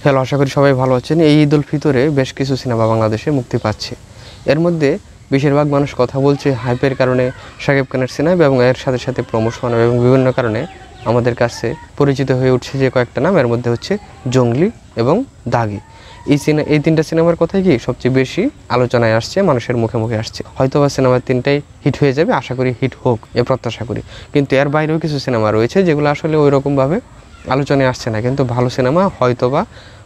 Hello, আশা করি সবাই ভালো আছেন। এই ঈদ উল ফিতরে বেশ কিছু সিনেমা বাংলাদেশে মুক্তি পাচ্ছে। এর মধ্যে বেশিরভাগ মানুষ কথা বলছে হাইপের কারণে শাকিব খানের সিনেমা, এবং এর সাথে সাথে প্রমোশন এবং বিভিন্ন কারণে আমাদের কাছে পরিচিত হয়ে উঠছে যে কয়েকটা নাম। এর মধ্যে হচ্ছে জঙ্গলি এবং দাগি। এই তিনটা সিনেমার কথাই কি সবচেয়ে বেশি আলোচনায় আসছে, মানুষের মুখে মুখে আসছে। হয়তোবা সিনেমার তিনটাই হিট হয়ে যাবে, আশা করি হিট হোক, এ প্রত্যাশা করি। কিন্তু এর বাইরেও কিছু সিনেমা রয়েছে যেগুলো আসলে ওই রকমভাবে আলোচনায় আসছে না, কিন্তু ভালো সিনেমা হয়তোবা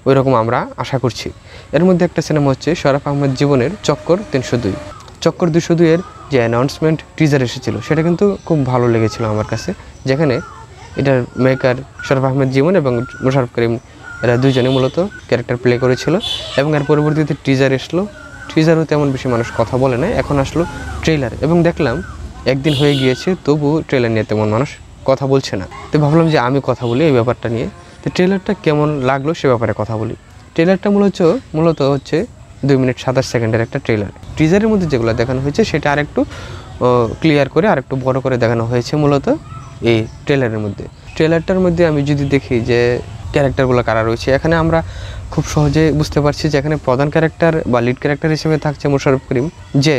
ওই রকম আমরা আশা করছি। এর মধ্যে একটা সিনেমা হচ্ছে শরাফ আহমেদ জীবনের চক্কর 302। চক্কর 202 এর যে অ্যানাউন্সমেন্ট টিজার এসেছিল সেটা কিন্তু খুব ভালো লেগেছিল আমার কাছে, যেখানে এটার মেকার শরাফ আহমেদ জীবন এবং মোশাররফ করিম, এরা দুইজনে মূলত ক্যারেক্টার প্লে করেছিল। এবং এর পরবর্তীতে টিজার এসলো, টিজারও তেমন বেশি মানুষ কথা বলে না। এখন আসলো ট্রেলার, এবং দেখলাম একদিন হয়ে গিয়েছে তবু ট্রেলার নিয়ে তেমন মানুষ কথা বলছে না। তো ভাবলাম যে আমি কথা বলি এই ব্যাপারটা নিয়ে। তো ট্রেলারটা কেমন লাগলো সে ব্যাপারে কথা বলি। ট্রেলারটা মূলত হচ্ছে 2 মিনিট 27 সেকেন্ডের একটা ট্রেলার। টিজারের মধ্যে যেগুলো দেখানো হয়েছে সেটা আরেকটু ক্লিয়ার করে আরেকটু বড় করে দেখানো হয়েছে মূলত এই ট্রেলারের মধ্যে। ট্রেলারটার মধ্যে আমি যদি দেখি যে ক্যারেক্টারগুলো কারা রয়েছে, এখানে আমরা খুব সহজে বুঝতে পারছি যে এখানে প্রধান ক্যারেক্টার বা লিড ক্যারেক্টার হিসেবে থাকছে মোশাররফ করিম, যে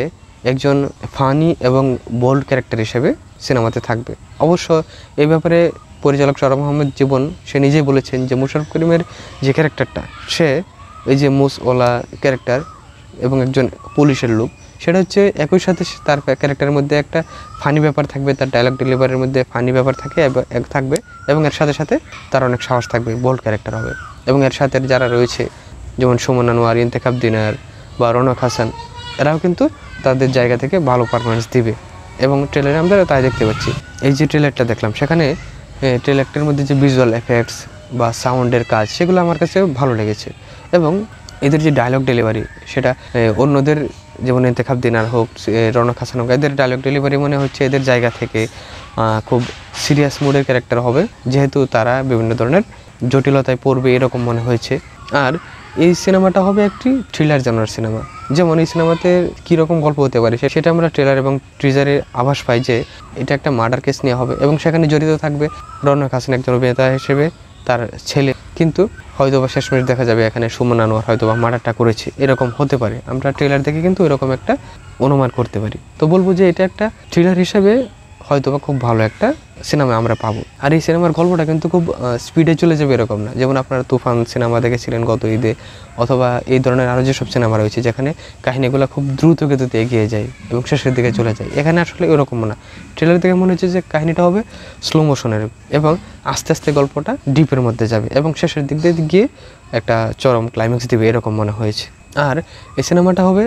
একজন ফানি এবং বোল্ড ক্যারেক্টার হিসেবে সিনেমাতে থাকবে। অবশ্য এই ব্যাপারে পরিচালক শরাফ আহমেদ জীবন সে নিজেই বলেছেন যে মোশাররফ করিমের যে ক্যারেক্টারটা, সে এই যে মুসওয়ালা ক্যারেক্টার এবং একজন পুলিশের লোক, সেটা হচ্ছে একই সাথে তার ক্যারেক্টারের মধ্যে একটা ফানি ব্যাপার থাকবে, তার ডায়লগ ডেলিভারির মধ্যে ফানি ব্যাপার থাকবে এবং এর সাথে সাথে তার অনেক সাহস থাকবে, বোল্ড ক্যারেক্টার হবে। এবং এর সাথে যারা রয়েছে যেমন সুমন আনোয়ার, ইন্তেখাব দিনার বা রৌনক হাসান, এরাও কিন্তু তাদের জায়গা থেকে ভালো পারফরমেন্স দিবে, এবং ট্রেলারে আমরা তাই দেখতে পাচ্ছি। এই যে ট্রেলারটা দেখলাম, সেখানে ট্রেলারটার মধ্যে যে ভিজুয়াল এফেক্টস বা সাউন্ডের কাজ, সেগুলো আমার কাছে ভালো লেগেছে। এবং এদের যে ডায়লগ ডেলিভারি, সেটা অন্যদের যেমন ইন্তেখাব দিনার হোক, রৌনক হাসান হোক, এদের ডায়লগ ডেলিভারি মনে হচ্ছে এদের জায়গা থেকে খুব সিরিয়াস মুডের ক্যারেক্টার হবে, যেহেতু তারা বিভিন্ন ধরনের জটিলতায় পড়বে এরকম মনে হয়েছে। আর এই সিনেমাটা হবে একটি থ্রিলার জনরার সিনেমা। যেমন এই সিনেমাতে কীরকম গল্প হতে পারে সেটা আমরা ট্রেলার এবং টিজারে আভাস পাই যে এটা একটা মার্ডার কেস নিয়ে হবে, এবং সেখানে জড়িত থাকবে রৌনক হাসান একজন অভিনেতা হিসেবে, তার ছেলে। কিন্তু হয়তোবা শেষমেশ দেখা যাবে এখানে সুমন আনোয়ার হয়তোবা মার্ডারটা করেছে, এরকম হতে পারে। আমরা ট্রেলার দেখে কিন্তু এরকম একটা অনুমান করতে পারি। তো বলবো যে এটা একটা থ্রিলার হিসেবে হয়তোবা খুব ভালো একটা সিনেমা আমরা পাবো। আর এই সিনেমার গল্পটা কিন্তু খুব স্পিডে চলে যাবে এরকম না। যেমন আপনারা তুফান সিনেমা দেখেছিলেন গত ঈদে, অথবা এই ধরনের আরও যেসব সিনেমা রয়েছে যেখানে কাহিনীগুলো খুব দ্রুত গতিতে এগিয়ে যায় এবং শেষের দিকে চলে যায়, এখানে আসলে এরকম না। ট্রেলার থেকে মনে হচ্ছে যে কাহিনীটা হবে স্লো মোশনের, এবং আস্তে আস্তে গল্পটা ডিপের মধ্যে যাবে এবং শেষের দিক দিয়ে গিয়ে একটা চরম ক্লাইম্যাক্স দিবে, এরকম মনে হয়েছে। আর এই সিনেমাটা হবে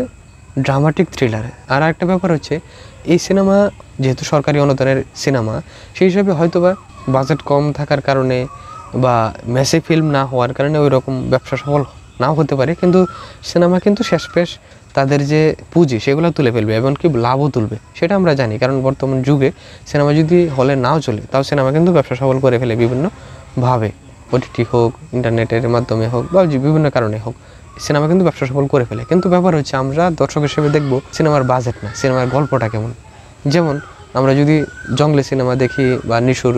ড্রামাটিক থ্রিলার। আর একটা ব্যাপার হচ্ছে, এই সিনেমা যেহেতু সরকারি অনুদানের সিনেমা, সেই হিসাবে হয়তোবা বাজেট কম থাকার কারণে বা মেসি ফিল্ম না হওয়ার কারণে ওই রকম ব্যবসা সফল নাও হতে পারে, কিন্তু সিনেমা কিন্তু শেষপেশ তাদের যে পুঁজি সেগুলো তুলে ফেলবে, এমনকি লাভও তুলবে, সেটা আমরা জানি। কারণ বর্তমান যুগে সিনেমা যদি হলে নাও চলে, তাও সিনেমা কিন্তু ব্যবসা সফল করে ফেলে বিভিন্নভাবে, ওটিটি হোক, ইন্টারনেটের মাধ্যমে হোক, বা বিভিন্ন কারণে হোক, সিনেমা কিন্তু ব্যবসা সফল করে ফেলে। কিন্তু ব্যাপার হচ্ছে আমরা দর্শক হিসেবে দেখব সিনেমার বাজেট না, সিনেমার গল্পটা কেমন। যেমন আমরা যদি জঙ্গলি সিনেমা দেখি বা নিশুর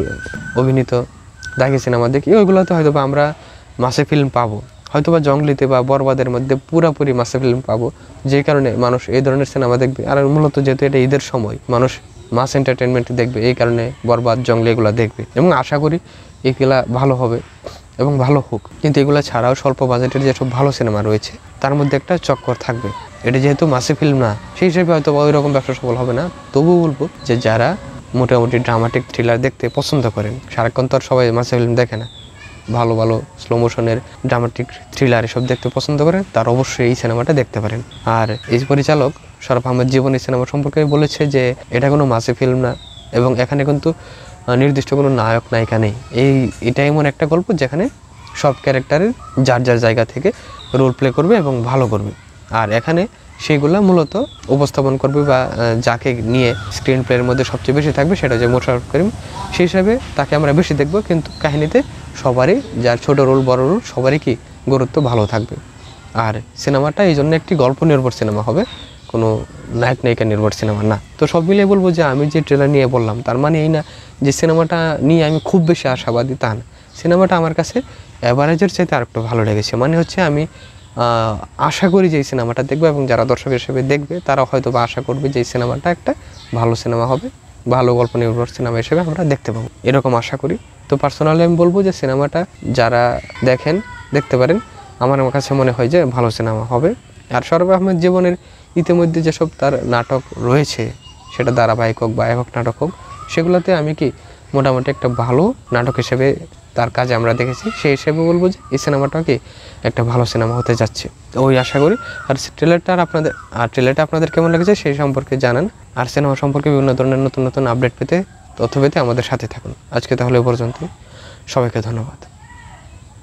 অভিনীত দাগি সিনেমা দেখি, ওইগুলোতে হয়তো বা আমরা মাসে ফিল্ম পাবো, হয়তোবা জঙ্গলিতে বা বরবাদের মধ্যে পুরোপুরি মাসে ফিল্ম পাবো, যে কারণে মানুষ এই ধরনের সিনেমা দেখবে। আর মূলত যেহেতু এটা ঈদের সময়, মানুষ মাস এন্টারটেনমেন্ট দেখবে, এই কারণে বরবাদ, জঙ্গলি এগুলো দেখবে, এবং আশা করি এগুলা ভালো হবে এবং ভালো হোক। কিন্তু এগুলো ছাড়াও স্বল্প বাজেটের যেসব ভালো সিনেমা রয়েছে তার মধ্যে একটা চক্কর থাকবে। এটা যেহেতু মাসে ফিল্ম না, সেই হিসেবে হয়তো ওই রকম ব্যবসা সফল হবে না। তবুও বলবো যে যারা মোটামুটি ড্রামাটিক থ্রিলার দেখতে পছন্দ করেন, সারাক্ষণ তো আর সবাই মাসে ফিল্ম দেখে না, ভালো ভালো স্লো মোশনের ড্রামাটিক থ্রিলার এসব দেখতে পছন্দ করেন, তার অবশ্যই এই সিনেমাটা দেখতে পারেন। আর এই পরিচালক শরাফ আহমেদ জীবন এই সিনেমা সম্পর্কে বলেছে যে এটা কোনো মাসে ফিল্ম না, এবং এখানে কিন্তু নির্দিষ্ট কোনো নায়ক নায়িকা নেই। এটা এমন একটা গল্প যেখানে সব ক্যারেক্টারের যার যার জায়গা থেকে রোল প্লে করবে এবং ভালো করবে। আর এখানে সেইগুলো মূলত উপস্থাপন করবে বা যাকে নিয়ে স্ক্রিন প্লের মধ্যে সবচেয়ে বেশি থাকবে সেটা যে মোশাররফ করিম, সেই হিসাবে তাকে আমরা বেশি দেখব। কিন্তু কাহিনীতে সবারই, যার ছোট রোল বড় রোল, সবারই কি গুরুত্ব ভালো থাকবে। আর সিনেমাটা এই জন্য একটি গল্প নির্ভর সিনেমা হবে, কোনো নায়ক নায়িকা নির্ভর সিনেমা না। তো সব মিলিয়ে বলবো যে আমি যে ট্রেলার নিয়ে বললাম তার মানে এই না যে সিনেমাটা নিয়ে আমি খুব বেশি আশাবাদী, তা না। সিনেমাটা আমার কাছে অ্যাভারেজের চাইতে আর একটু ভালো লেগেছে। মানে হচ্ছে আমি আশা করি যে এই সিনেমাটা দেখবো, এবং যারা দর্শক হিসেবে দেখবে তারা হয়তো বা আশা করবে যে এই সিনেমাটা একটা ভালো সিনেমা হবে, ভালো গল্প নির্ভর সিনেমা হিসেবে আমরা দেখতে পাবো, এরকম আশা করি। তো পার্সোনালি আমি বলবো যে সিনেমাটা যারা দেখতে পারেন, আমার কাছে মনে হয় যে ভালো সিনেমা হবে। আর সরব আহমেদ জীবনের ইতিমধ্যে যেসব তার নাটক রয়েছে, সেটা ধারাবাহিক হোক বা একক নাটক হোক, সেগুলোতে আমি কি মোটামুটি একটা ভালো নাটক হিসেবে তার কাজে আমরা দেখেছি। সেই হিসেবে বলবো যে এই সিনেমাটা কি একটা ভালো সিনেমা হতে যাচ্ছে, তো ওই আশা করি। আর ট্রেলারটা আপনাদের কেমন লেগেছে সেই সম্পর্কে জানান। আর সিনেমা সম্পর্কে বিভিন্ন ধরনের নতুন নতুন আপডেট পেতে, তথ্য পেতে আমাদের সাথে থাকুন। আজকে তাহলে এ পর্যন্ত, সবাইকে ধন্যবাদ।